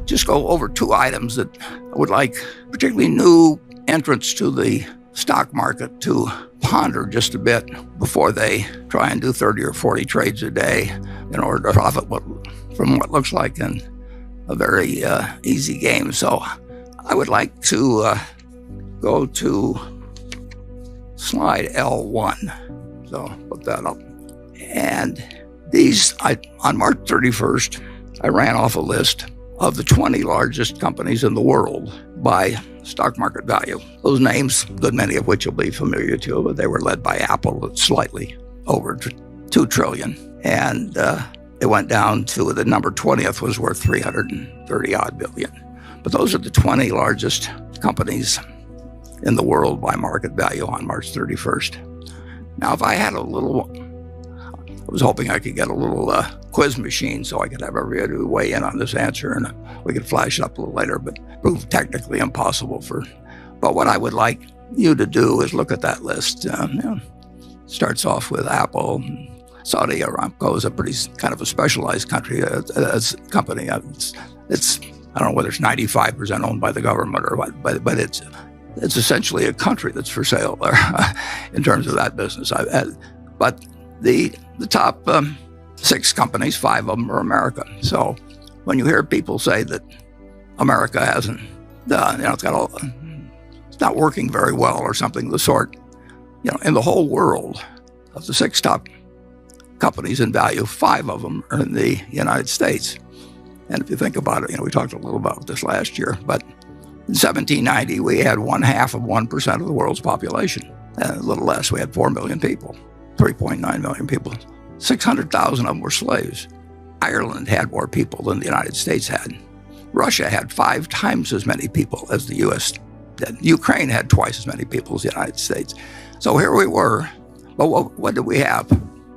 Just go over two items that I would like particularly new entrants to the stock market to ponder just a bit before they try and do 30 or 40 trades a day in order to profit from what looks like a very easy game. So I would like to go to slide L1. So put that up. And on March 31st, I ran off a list of the 20 largest companies in the world by stock market value. Those names, good many of which will be familiar to you, but they were led by Apple at slightly over $2 trillion. And it went down to the number 20th was worth 330 odd billion. But those are the 20 largest companies in the world by market value on March 31st. Now, if I had I was hoping I could get a little quiz machine so I could have everybody weigh in on this answer, and we could flash it up a little later, but proved technically impossible but what I would like you to do is look at that list. Starts off with Apple. Saudi Aramco is a pretty kind of a specialized company. It's I don't know whether it's 95% owned by the government or what, but it's essentially a country that's for sale there in terms of that business. But the top 6 companies, 5 of them are American. So when you hear people say that America hasn't, it's not working very well or something of the sort, in the whole world, of the 6 top companies in value, 5 of them are in the United States. And if you think about it, we talked a little about this last year, but in 1790, we had 0.5% of the world's population, and a little less. We had 4 million people, 3.9 million people. 600,000 of them were slaves. Ireland had more people than the United States had. Russia had 5 times as many people as the U.S. did. Ukraine had twice as many people as the United States. So here we were, but what did we have?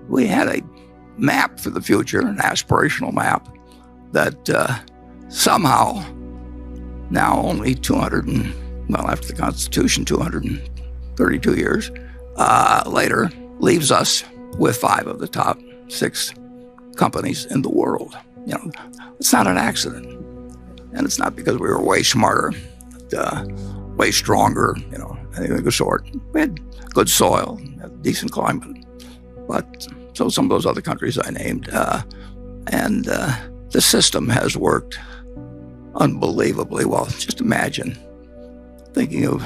We had a map for the future, an aspirational map that somehow now only after the Constitution, 232 years later, leaves us with 5 of the top 6 companies in the world. It's not an accident. And it's not because we were way smarter, way stronger, anything of the sort. We had good soil, had decent climate. But so some of those other countries I named. And the system has worked unbelievably well. Just imagine thinking of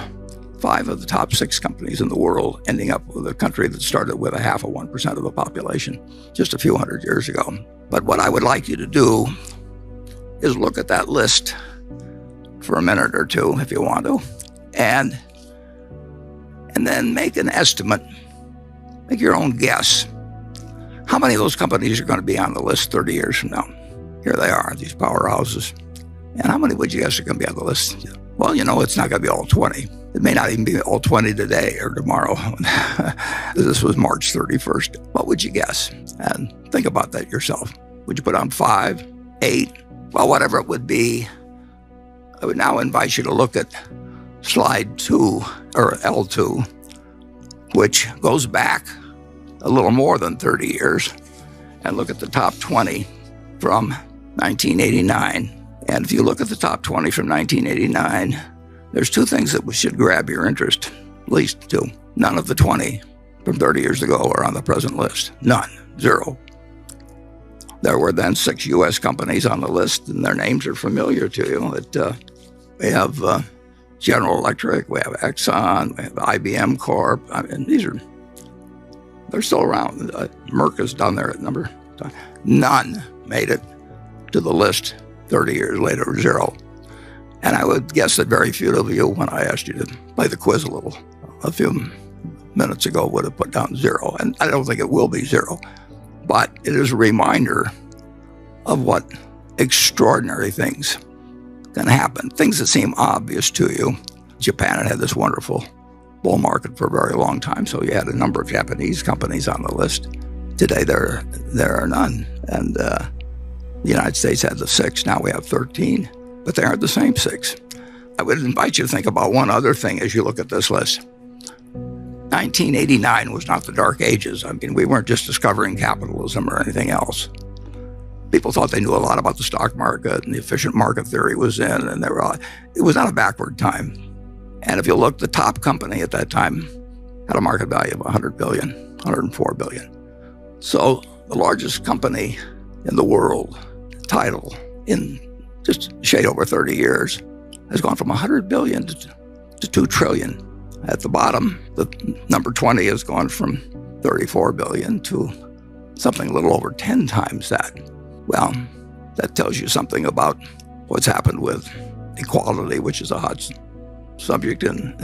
5 of the top 6 companies in the world ending up with a country that started with 0.5% of the population just a few hundred years ago. But what I would like you to do is look at that list for a minute or two, if you want to, and then make an estimate, make your own guess. How many of those companies are going to be on the list 30 years from now? Here they are, these powerhouses. And how many would you guess are going to be on the list? Well, it's not going to be all 20. It may not even be all 20 today or tomorrow. This was March 31st. What would you guess? And think about that yourself. Would you put on 5, 8? Well, whatever it would be. I would now invite you to look at slide 2, or L2, which goes back a little more than 30 years, and look at the top 20 from 1989. And if you look at the top 20 from 1989, there's 2 things that should grab your interest, at least 2. None of the 20 from 30 years ago are on the present list. None. 0. There were then 6 U.S. companies on the list, and their names are familiar to you. We have General Electric, we have Exxon, we have IBM Corp. I mean, they're still around. Merck is down there at number. None made it to the list 30 years later, 0. And I would guess that very few of you, when I asked you to play the quiz a few minutes ago, would have put down 0. And I don't think it will be 0. But it is a reminder of what extraordinary things can happen, things that seem obvious to you. Japan had this wonderful bull market for a very long time, so you had a number of Japanese companies on the list. Today, there are none. And the United States had the 6, now we have 13, but they aren't the same 6. I would invite you to think about one other thing as you look at this list. 1989 was not the Dark Ages. I mean, we weren't just discovering capitalism or anything else. people thought they knew a lot about the stock market and the efficient market theory was in, and it was not a backward time. And if you look, the top company at that time had a market value of 100 billion, 104 billion. So the largest company in the world, Tidal, in just a shade over 30 years, has gone from 100 billion to 2 trillion. At the bottom, the number 20 has gone from 34 billion to something a little over 10 times that. Well, that tells you something about what's happened with equality, which is a hot subject in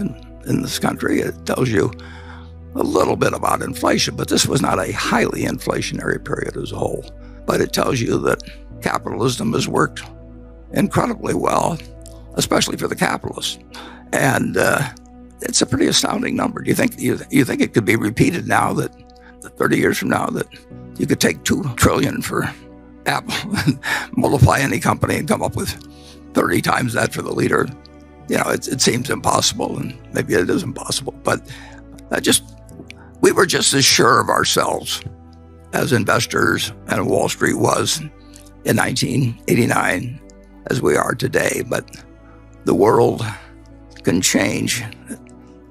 this country. It tells you a little bit about inflation, but this was not a highly inflationary period as a whole. But it tells you that capitalism has worked incredibly well, especially for the capitalists. And it's a pretty astounding number. Do you think it could be repeated now, that 30 years from now, that you could take 2 trillion for Apple and multiply any company and come up with 30 times that for the leader? You know, it seems impossible, and maybe it is impossible. But we were just as sure of ourselves as investors and Wall Street was in 1989 as we are today. But the world can change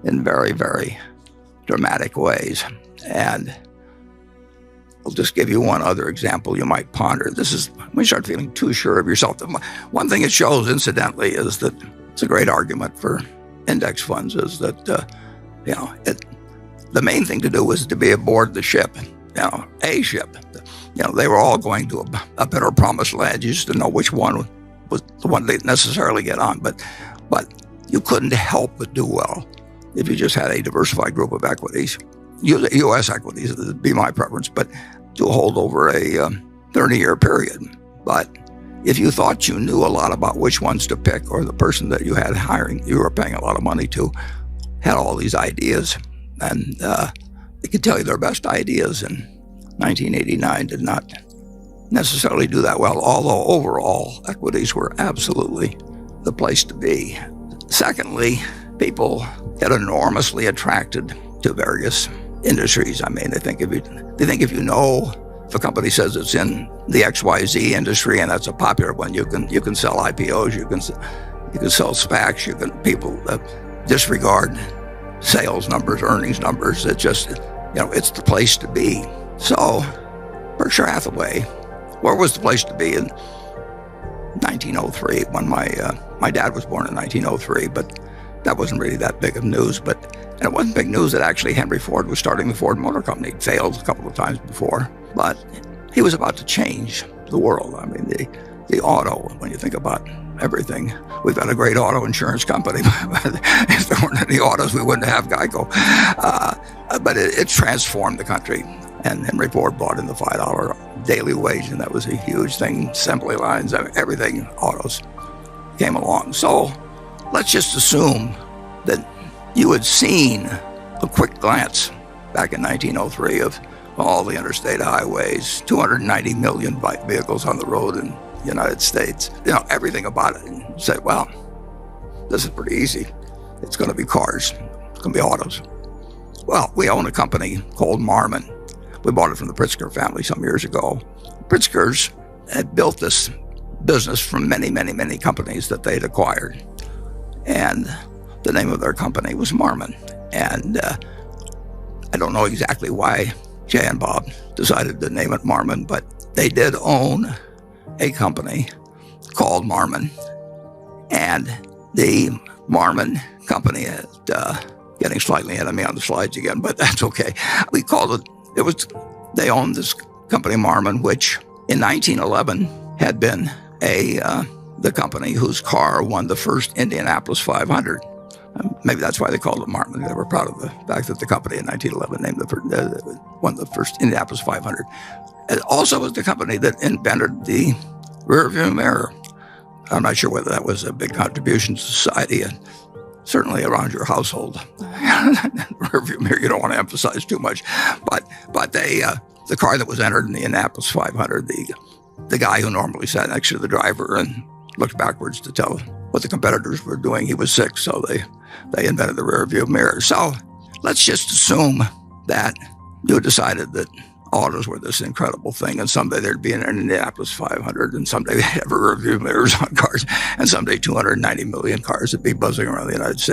in very, very dramatic ways. And I'll just give you one other example you might ponder. This is when you start feeling too sure of yourself. One thing it shows, incidentally, is that it's a great argument for index funds, is that the main thing to do was to be aboard the ship, a ship. They were all going to a better promised land. You just didn't know which one was the one they'd necessarily get on. But you couldn't help but do well if you just had a diversified group of equities. U.S. equities would be my preference, but to hold over a 30-year period. But if you thought you knew a lot about which ones to pick, or the person that you had hiring, you were paying a lot of money to, had all these ideas, and they could tell you their best ideas in 1989 did not necessarily do that well, although overall equities were absolutely the place to be. Secondly, people get enormously attracted to various industries. I mean, they think if you know, if a company says it's in the XYZ industry and that's a popular one, you can sell IPOs, you can sell SPACs, people disregard sales numbers, earnings numbers. It's just, it's the place to be. So Berkshire Hathaway, where was the place to be in 1903 when my dad was born in 1903, but that wasn't really that big of news. And it wasn't big news that actually Henry Ford was starting the Ford Motor Company. He'd failed a couple of times before, but he was about to change the world. I mean, the auto, when you think about everything, we've got a great auto insurance company. If there weren't any autos, we wouldn't have Geico. But it transformed the country. And Henry Ford brought in the $5 daily wage, and that was a huge thing. Assembly lines, everything, autos came along. So let's just assume that you had seen a quick glance back in 1903 of all the interstate highways, 290 million vehicles on the road in the United States, everything about it, and said, well, this is pretty easy. It's going to be cars. It's going to be autos. Well, we own a company called Marmon. We bought it from the Pritzker family some years ago. Pritzkers had built this business from many, many, many companies that they'd acquired. And the name of their company was Marmon. And I don't know exactly why Jay and Bob decided to name it Marmon, but they did own a company called Marmon. And the Marmon company is getting slightly ahead of me on the slides again, but that's okay. We called they owned this company Marmon, which in 1911 had been the company whose car won the first Indianapolis 500. Maybe that's why they called it Marmon. They were proud of the fact that the company in 1911 won the first Indianapolis 500. It also was the company that invented the rearview mirror. I'm not sure whether that was a big contribution to society, and certainly around your household. Rearview mirror, you don't want to emphasize too much, but the car that was entered in the Indianapolis 500, the guy who normally sat next to the driver and looked backwards to tell what the competitors were doing, he was sick, so they invented the rear view mirror. So let's just assume that you decided that autos were this incredible thing, and someday there'd be an Indianapolis 500, and someday they'd have a rearview mirrors on cars, and someday 290 million cars would be buzzing around the United States.